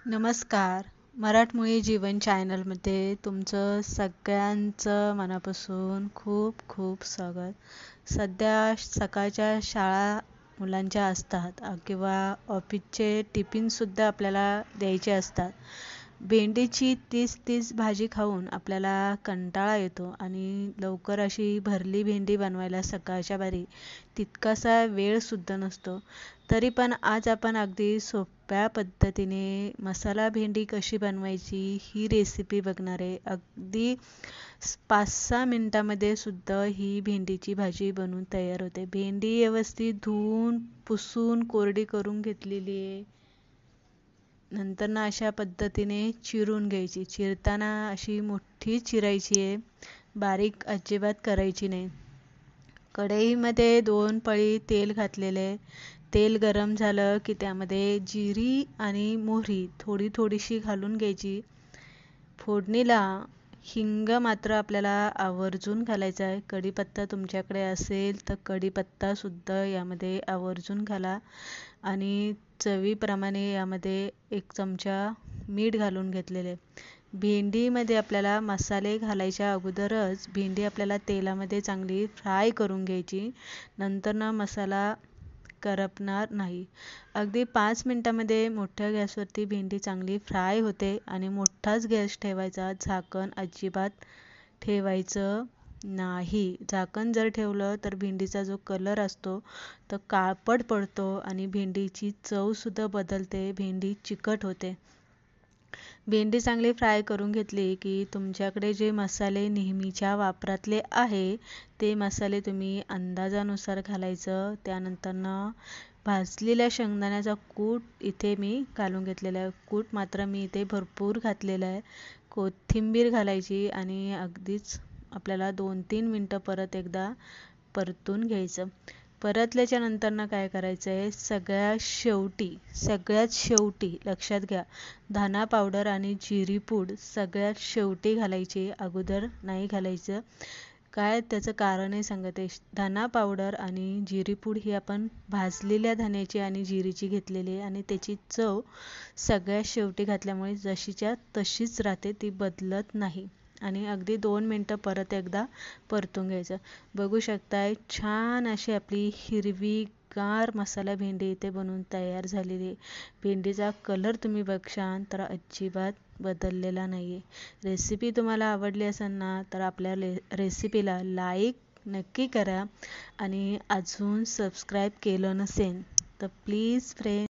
नमस्कार. मराठमोळी जीवन चॅनलमध्ये तुमचं सगळ्यांचं मनापासून खूप खूप स्वागत. सध्या सकाळच्या शाळा मुलांच्या असतात किंवा ऑफिसचे टिफिनसुद्धा आपल्याला द्यायचे असतात. भेंडीची तीच भाजी खाऊन आपल्याला कंटाळा येतो आणि लवकर अशी भरली भेंडी बनवायला सकाळच्या बारी तितकासा वेळसुद्धा नसतो. तरी पण आज आपण अगदी सोप्या पद्धतीने मसाला भेंडी कशी बनवायची ही रेसिपी बघणार आहे. अगदी 5-6 मिनिटामध्ये सुद्धा ही भेंडीची भाजी बनवून तयार होते. भेंडी व्यवस्थित धुवून पुसून कोरडी करून घेतलेली आहे. नंतर ना अशा पद्धतीने चिरून घ्यायची. चिरताना अशी मोठी चिरायची आहे, बारीक अजिबात करायची नाही. कढईमध्ये 2 पळी तेल घातलेले. तेल गरम झालं की त्यामध्ये जिरी आणि मोहरी थोडीशी घालून घ्यायची. फोडणीला हिंग मात्र आपल्याला आवर्जून घालायचा आहे. कढीपत्ता तुमच्याकडे असेल तर कढीपत्तासुद्धा यामध्ये आवर्जून घाला आणि चवीप्रमाणे यामध्ये 1 चमचा मीठ घालून घेतलेले. भेंडीमध्ये आपल्याला मसाले घालायच्या अगोदरच भेंडी आपल्याला तेलामध्ये चांगली फ्राय करून घ्यायची. नंतर ना मसाला करपणार नाही. अगदी 5 मिनिटामध्ये मोठ्या गॅसवरती भेंडी चांगली फ्राय होते आणि मोठाच गॅस ठेवायचा. झाकण अजिबात ठेवायचं नाही. झाकण जर ठेवलं तर भेंडीचा जो कलर असतो तो काळपट पडतो आणि भेंडीची चवसुद्धा बदलते. भेंडी चिकट होते. भेंडी चांगली फ्राय करून घेतली की तुमच्याकडे जे मसाले नेहमीच्या वापरातले आहे ते मसाले तुम्ही अंदाजानुसार घालायचं. त्यानंतरनं भाजलेल्या शेंगदाण्याचा कूट इथे मी घालून घेतलेला आहे. कूट मात्र मी इथे भरपूर घातलेला आहे. कोथिंबीर घालायची आणि अगदीच आपल्याला 2-3 मिनटं परत एकदा परतून घ्यायचं. परतल्याच्या नंतरनं काय करायचं आहे, सगळ्यात शेवटी लक्षात घ्या, धना पावडर आणि जिरी पूड सगळ्यात शेवटी घालायची, अगोदर नाही घालायचं. काय त्याचं कारण आहे सांगते. धना पावडर आणि जिरी पूड ही आपण भाजलेल्या धन्याची आणि जिरीची घेतलेली आहे आणि त्याची चव सगळ्यात शेवटी घातल्यामुळे जशीच्या तशीच राहते, ती बदलत नाही. आणि अगदी 2 मिनटं परत एकदा परतून घ्यायचं. बघू शकताय छान अशी आपली हिरवीगार मसाला भेंडी इथे बनवून तयार झालेली आहे. भेंडीचा कलर तुम्ही बघशाल तर अजिबात बदललेला नाही आहे. रेसिपी तुम्हाला आवडली असेल ना तर आपल्या रेसिपीला लाईक नक्की करा आणि अजून सबस्क्राईब केलं नसेल तर प्लीज फ्रेंड